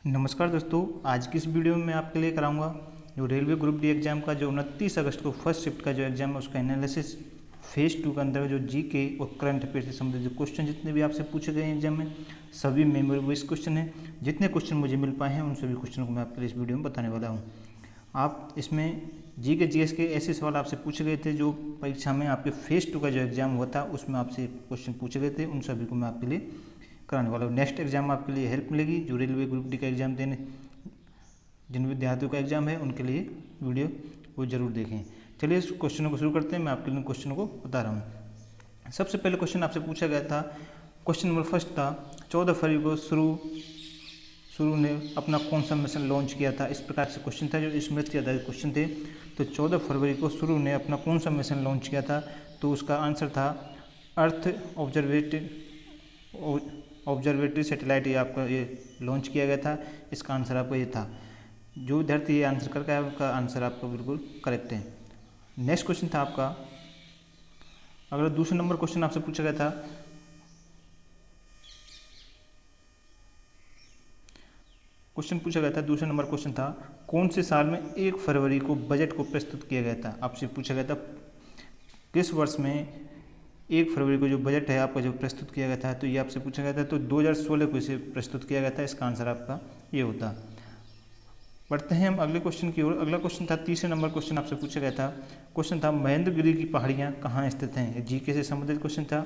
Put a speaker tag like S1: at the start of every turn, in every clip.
S1: नमस्कार दोस्तों, आज की इस वीडियो में मैं आपके लिए कराऊंगा जो रेलवे ग्रुप डी एग्ज़ाम का जो 29 अगस्त को फर्स्ट शिफ्ट का जो एग्ज़ाम है उसका एनालिसिस फेज़ 2 के अंदर जो जीके और करंट अफेयर से संबंधित जो क्वेश्चन जितने भी आपसे पूछे गए हैं एग्जाम में सभी मेमोरी बेस्ड क्वेश्चन हैं। जितने क्वेश्चन मुझे मिल पाए हैं उन सभी क्वेश्चनों को मैं आपके लिए इस वीडियो में बताने वाला हूँ। आप इसमें जीके जीएस के ऐसे सवाल आपसे पूछे गए थे जो परीक्षा में आपके फेज़ 2 का जो एग्ज़ाम हुआ था उसमें आपसे क्वेश्चन पूछे गए थे, उन सभी को मैं आपके लिए कराने वाला हूँ। नेक्स्ट एग्जाम आपके लिए हेल्प मिलेगी। जो रेलवे ग्रुप डी का एग्ज़ाम देने जिन विद्यार्थियों का एग्जाम है उनके लिए वीडियो वो जरूर देखें। चलिए इस क्वेश्चनों को शुरू करते हैं। मैं आपके लिए क्वेश्चनों को बता रहा हूँ। सबसे पहले क्वेश्चन आपसे पूछा गया था, क्वेश्चन नंबर फर्स्ट था 14 फरवरी को शुरू ने अपना कौन सा मिशन लॉन्च किया था। इस प्रकार से क्वेश्चन था, जो स्मृति आधारित क्वेश्चन थे। तो 14 फरवरी को शुरू ने अपना कौन सा मिशन लॉन्च किया था, तो उसका आंसर था अर्थ ऑब्जर्वेटरी सैटेलाइट, ये आपका ये लॉन्च किया गया था। इसका आंसर आपका ये था। जो विद्यार्थी ये आंसर करके आया उनका आंसर आपका बिल्कुल करेक्ट है। नेक्स्ट क्वेश्चन था आपका, अगर दूसरे नंबर क्वेश्चन आपसे पूछा गया था, दूसरा नंबर क्वेश्चन था कौन से साल में 1 फरवरी को बजट को प्रस्तुत किया गया था। आपसे पूछा गया था किस वर्ष में 1 फरवरी को जो बजट है आपका जो प्रस्तुत किया गया था, तो ये आपसे पूछा गया था। तो 2016 को इसे प्रस्तुत किया गया था। इसका आंसर आपका ये होता। बढ़ते हैं हम अगले क्वेश्चन की ओर। अगला क्वेश्चन था तीसरे नंबर क्वेश्चन आपसे पूछा गया था। क्वेश्चन था महेंद्रगिरी की पहाड़ियाँ कहाँ स्थित हैं। जीके से संबंधित क्वेश्चन था।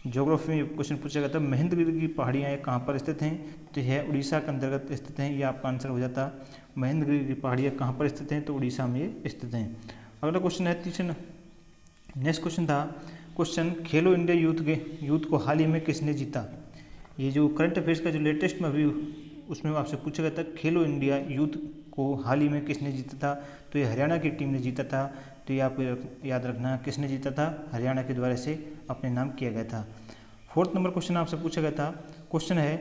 S1: ज्योग्राफी में क्वेश्चन पूछा गया था महेंद्रगिरी की पहाड़ियाँ कहाँ पर स्थित हैं, तो यह उड़ीसा के अंतर्गत स्थित हैं। ये आपका आंसर हो जाता। महेंद्रगिरी की पहाड़ियाँ कहाँ पर स्थित हैं, तो उड़ीसा में ये स्थित हैं। अगला क्वेश्चन है नेक्स्ट क्वेश्चन था क्वेश्चन खेलो इंडिया यूथ को हाल ही में किसने जीता। ये जो करंट अफेयर्स का जो लेटेस्ट में अभी उसमें आपसे पूछा गया था खेलो इंडिया यूथ को हाल ही में किसने जीता था, तो ये हरियाणा की टीम ने जीता था। तो ये आपको याद रखना किसने जीता था, हरियाणा के द्वारा से अपने नाम किया गया था। फोर्थ नंबर क्वेश्चन आपसे पूछा गया था। क्वेश्चन है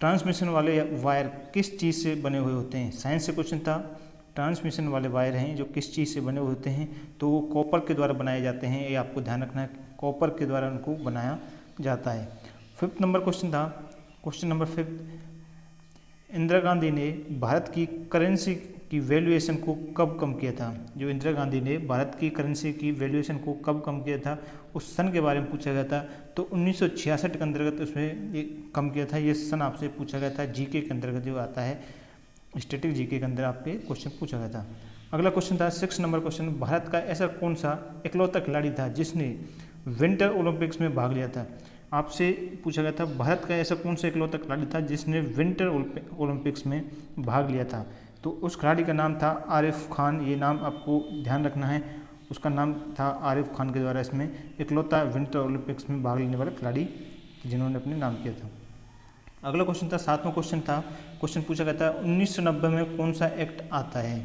S1: ट्रांसमिशन वाले वायर किस चीज़ से बने हुए होते हैं। साइंस से क्वेश्चन था। ट्रांसमिशन वाले वायर हैं जो किस चीज़ से बने हुए होते हैं, तो वो कॉपर के द्वारा बनाए जाते हैं। ये आपको ध्यान रखना है, कॉपर के द्वारा उनको बनाया जाता है। फिफ्थ नंबर क्वेश्चन था, क्वेश्चन नंबर 5, इंदिरा गांधी ने भारत की करेंसी की वैल्यूएशन को कब कम किया था। जो इंदिरा गांधी ने भारत की करेंसी की वैल्यूएशन को कब कम किया था, उस सन के बारे में पूछा गया था। तो 1966 के अंतर्गत उसमें ये कम किया था। ये सन आपसे पूछा गया था। जीके के अंतर्गत जो आता है, स्टैटिक जीके के अंदर आपके क्वेश्चन पूछा गया था। अगला क्वेश्चन था 6 नंबर क्वेश्चन, भारत का ऐसा कौन सा इकलौता खिलाड़ी था जिसने विंटर ओलंपिक्स में भाग लिया था। आपसे पूछा गया था भारत का ऐसा कौन सा इकलौता खिलाड़ी था जिसने विंटर ओलंपिक्स में भाग लिया था। तो उस खिलाड़ी का नाम था आरिफ खान। ये नाम आपको ध्यान रखना है। उसका नाम था आरिफ खान के द्वारा इसमें इकलौता विंटर ओलंपिक्स में भाग लेने वाला खिलाड़ी जिन्होंने अपने नाम किया था। अगला क्वेश्चन था 7वां क्वेश्चन था। क्वेश्चन पूछा गया था 1990 में कौन सा एक्ट आता है।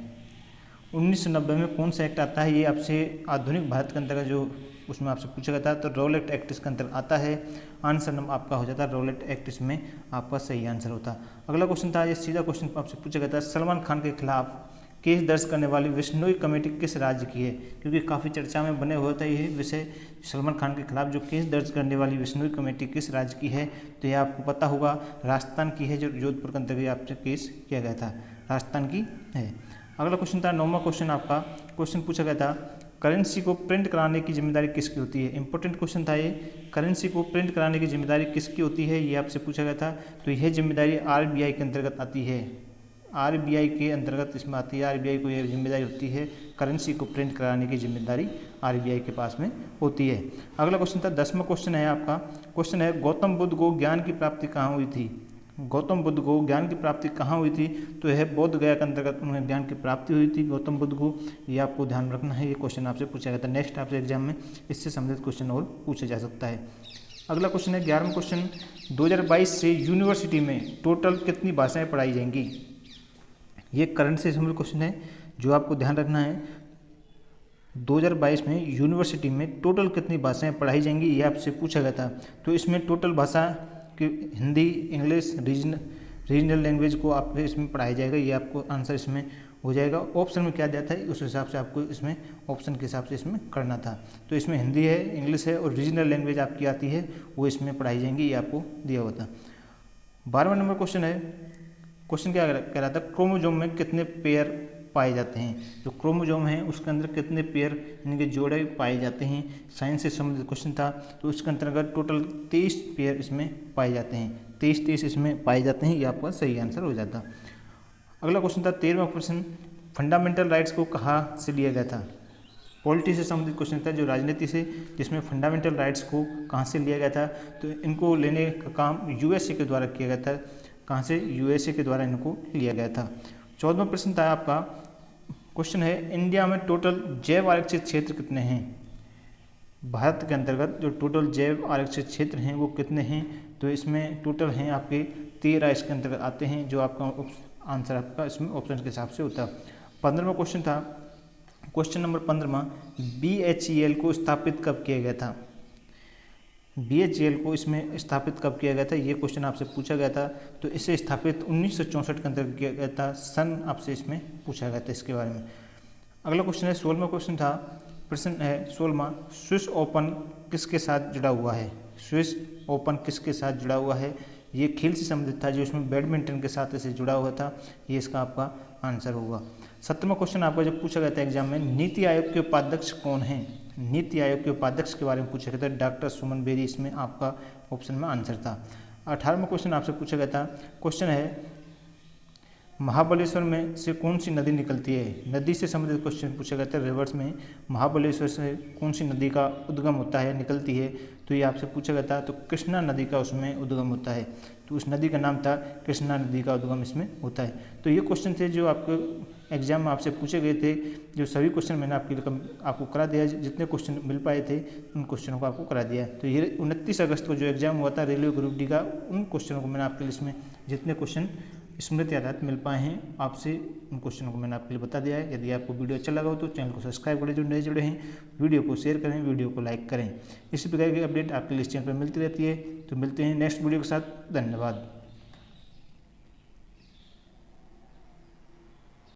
S1: 1990 में कौन सा एक्ट आता है, ये आपसे आधुनिक भारत के अंतर्गत जो उसमें आपसे पूछा गया था। तो रॉलेट एक्ट इसके अंतर्गत आता है। आंसर नंबर आपका हो जाता है रॉलेट एक्ट, इसमें आपका सही आंसर होता। अगला क्वेश्चन था, ये सीधा क्वेश्चन आपसे पूछा गया था, सलमान खान के खिलाफ केस दर्ज करने वाली विश्नोई कमेटी किस राज्य की है। क्योंकि काफ़ी चर्चा में बने हुए था ये विषय, सलमान खान के खिलाफ जो केस दर्ज करने वाली विश्नोई कमेटी किस राज्य की है, तो यह आपको पता होगा राजस्थान की है। जो जोधपुर के अंतर्गत आपसे केस किया गया था, राजस्थान की है। अगला क्वेश्चन था 9वां क्वेश्चन आपका। क्वेश्चन पूछा गया था करेंसी को प्रिंट कराने की जिम्मेदारी किसकी होती है। इंपॉर्टेंट क्वेश्चन था ये, करेंसी को प्रिंट कराने की जिम्मेदारी किसकी होती है, ये आपसे पूछा गया था। तो यह जिम्मेदारी आरबीआई के अंतर्गत आती है। आरबीआई के अंतर्गत इसमें आती है। आरबीआई को यह जिम्मेदारी होती है, करेंसी को प्रिंट कराने की जिम्मेदारी आरबीआई के पास में होती है। अगला क्वेश्चन था 10वां क्वेश्चन है आपका। क्वेश्चन है गौतम बुद्ध को ज्ञान की प्राप्ति कहाँ हुई थी। गौतम बुद्ध को ज्ञान की प्राप्ति कहाँ हुई थी, तो यह बोध गया के अंतर्गत उन्हें ज्ञान की प्राप्ति हुई थी गौतम बुद्ध को। ये आपको ध्यान रखना है। ये क्वेश्चन आपसे पूछा गया था। नेक्स्ट आपसे एग्जाम में इससे संबंधित क्वेश्चन और पूछा जा सकता है। अगला क्वेश्चन है 11वां क्वेश्चन, 2022 से यूनिवर्सिटी में टोटल कितनी भाषाएं पढ़ाई जाएंगी। ये करंट से संबंधित क्वेश्चन है जो आपको ध्यान रखना है। 2022 में यूनिवर्सिटी में टोटल कितनी भाषाएं पढ़ाई जाएंगी, ये आपसे पूछा गया था। तो इसमें टोटल भाषा कि हिंदी, इंग्लिश, रीजनल लैंग्वेज को आपको इसमें पढ़ाया जाएगा। ये आपको आंसर इसमें हो जाएगा। ऑप्शन में क्या जाता है उस हिसाब से आपको इसमें ऑप्शन के हिसाब से इसमें करना था। तो इसमें हिंदी है, इंग्लिश है और रीजनल लैंग्वेज आपकी आती है, वो इसमें पढ़ाई जाएंगी। ये आपको दिया हुआ था। 12वां नंबर क्वेश्चन है क्वेश्चन क्या कह रहा था, क्रोमोजोम में कितने पेयर पाए जाते हैं। जो क्रोमोजोम है उसके अंदर कितने पेयर यानी कि जोड़े पाए जाते हैं, साइंस से संबंधित क्वेश्चन था। तो उसके अंतर्गत टोटल 23 पेयर इसमें पाए जाते हैं, 23 इसमें पाए जाते हैं, ये आपका सही आंसर हो जाता। अगला क्वेश्चन था 13वां क्वेश्चन, फंडामेंटल राइट्स को कहाँ से लिया गया था। पॉलिटी से संबंधित क्वेश्चन था, जो राजनीति से, जिसमें फंडामेंटल राइट्स को कहाँ से लिया गया था। तो इनको लेने का काम यूएसए के द्वारा किया गया था। कहाँ से, यूएसए के द्वारा इनको लिया गया था। 14वां प्रश्न था आपका, क्वेश्चन है इंडिया में टोटल जैव आरक्षित क्षेत्र कितने हैं। भारत के अंतर्गत जो टोटल जैव आरक्षित क्षेत्र हैं वो कितने हैं। तो इसमें टोटल हैं आपके 13 इसके अंतर्गत आते हैं, जो आपका आंसर आपका इसमें ऑप्शन के हिसाब से होता है। 15वां क्वेश्चन था, क्वेश्चन नंबर 15वां, BHEL को स्थापित कब किया गया था। BHEL को इसमें स्थापित कब किया गया था, ये क्वेश्चन आपसे पूछा गया था। तो इसे स्थापित 1964 के अंतर्गत किया गया था, सन आपसे इसमें पूछा गया था इसके बारे में। अगला क्वेश्चन है 16वां क्वेश्चन था, प्रश्न है 16वां, स्विस ओपन किसके साथ जुड़ा हुआ है। स्विस ओपन किसके साथ जुड़ा हुआ है, ये खेल से संबंधित था, जो इसमें बैडमिंटन के साथ इसे जुड़ा हुआ था, ये इसका आपका आंसर होगा। 17वां क्वेश्चन आपका जब पूछा गया था एग्जाम में, नीति आयोग के उपाध्यक्ष कौन हैं। नीति आयोग के उपाध्यक्ष के बारे में पूछा गया था, डॉक्टर सुमन बेरी इसमें आपका ऑप्शन में आंसर था। 18वां क्वेश्चन आपसे पूछा गया था, क्वेश्चन है महाबलेश्वर में से कौन सी नदी निकलती है। नदी से संबंधित क्वेश्चन पूछा गया था, रिवर्स में महाबलेश्वर से कौन सी नदी का उद्गम होता है, निकलती है। तो ये आपसे पूछा गया था, तो कृष्णा नदी का उसमें उद्गम होता है। तो उस नदी का नाम था कृष्णा नदी का उद्गम इसमें होता है। तो ये क्वेश्चन थे जो आपको एग्जाम में आपसे पूछे गए थे, जो सभी क्वेश्चन मैंने आपको करा दिया, जितने क्वेश्चन मिल पाए थे उन क्वेश्चनों को आपको करा दिया। तो ये 29 अगस्त को जो एग्जाम हुआ था रेलवे ग्रुप डी का, उन क्वेश्चनों को मैंने आपके लिए इसमें जितने क्वेश्चन स्मृति आधारित मिल पाए हैं आपसे, उन क्वेश्चनों को मैंने आपके लिए बता दिया है। यदि आपको वीडियो अच्छा लगा हो तो चैनल को सब्सक्राइब करें, जो नए जुड़े हैं, वीडियो को शेयर करें, वीडियो को लाइक करें। इसी प्रकार की अपडेट आपके लिए इस चैनल पर मिलती रहती है। तो मिलते हैं नेक्स्ट वीडियो के साथ, धन्यवाद।